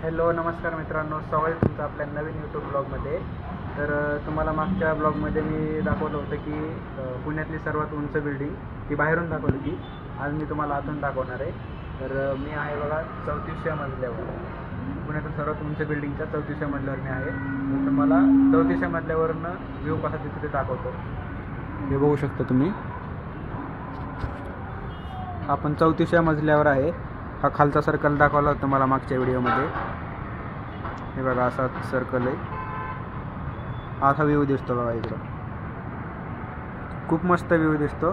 Hello नमस्कार मित्रांनो, स्वागत तुमचं आपल्या नवीन यूट्यूब ब्लॉगमध्ये. तर तुम्हाला मागच्या ब्लॉगमध्ये मी दाखवलं होतं की पुण्यातली सर्वात उंच बिल्डिंग ती बाहेरून दाखवली होती. आज मी तुम्हाला आतून दाखवणार आहे. तर मी आहे बघा 34व्या मजल्यावर, पुण्यातील सर्वात उंच बिल्डिंगच्या 34व्या मजल्यावर मी आहे. तर तुम्हाला 34व्या मजल्यावरनं व्ह्यू कसा तिथे दाखवतो. हे बघू शकता तुम्ही, आपण 34व्या मजल्यावर आहे. हा खालचा सर्कल दाखवला होता तुम्हाला मागच्या व्हिडिओमध्ये. हे बघा असा सर्कल आहे. असा व्ह्यू दिसतो बघा इकडं, खूप मस्त व्ह्यू दिसतो.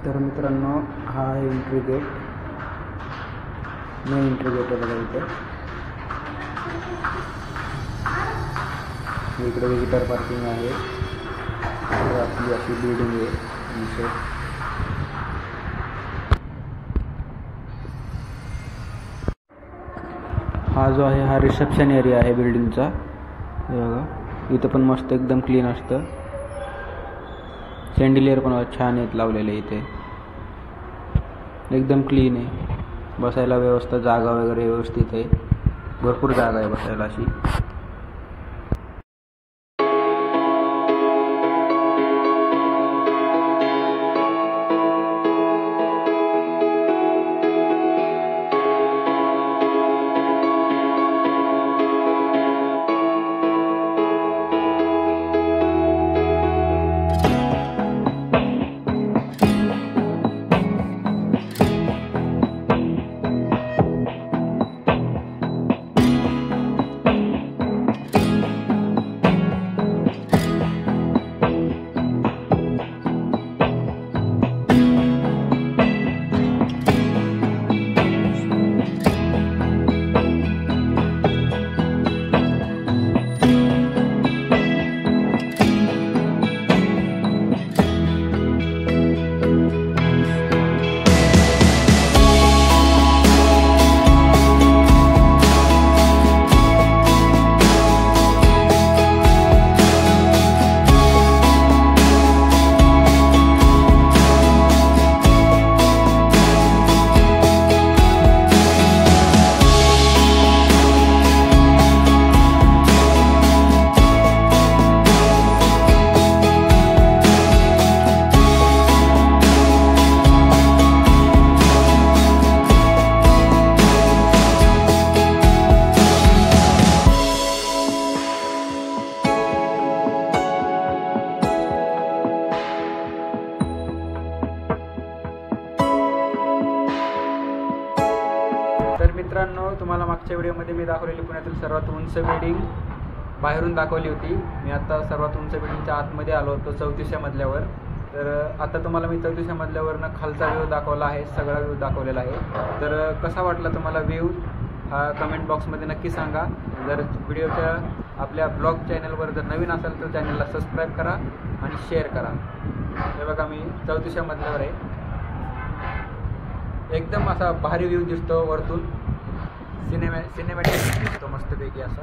तर मित्रांनो, हा आहे entry gate, main entry gate आहे बघा इथे. इकडे विजिटर पार्किंग आहे. आपली अशी बिल्डिंग आहे. हा जो आहे हा रिसेप्शन एरिया आहे बिल्डिंगचा. हे बघा इथं पण मस्त एकदम क्लीन असतं. शँडिलियर पण छान आहेत लावलेले इथे, एकदम क्लीन आहे. बसायला व्यवस्था, जागा वगैरे व्यवस्थित आहे. भरपूर जागा आहे बसायला अशी. तर मित्रांनो, तुम्हाला मागच्या व्हिडिओमध्ये मी दाखवलेली पुण्यातील सर्वात उंच बिल्डिंग बाहेरून दाखवली होती. मी आता सर्वात उंच बिल्डिंगच्या आतमध्ये आलो होतो 34व्या मजल्यावर. तर आता तुम्हाला मी 34व्या मजल्यावरनं खालचा व्ह्यू दाखवला आहे, सगळा व्ह्यू दाखवलेला आहे. तर कसा वाटला तुम्हाला व्ह्यू हा कमेंट बॉक्समध्ये नक्की सांगा. जर व्हिडिओच्या आपल्या ब्लॉग चॅनलवर जर नवीन असाल तर चॅनलला सबस्क्राईब करा आणि शेअर करा. हे बघा मी 34व्या मजल्यावर आहे. एकदम असा भारी व्ह्यू दिसतो वरतून, सिनेमॅटिक दिसतो मस्तपैकी असा.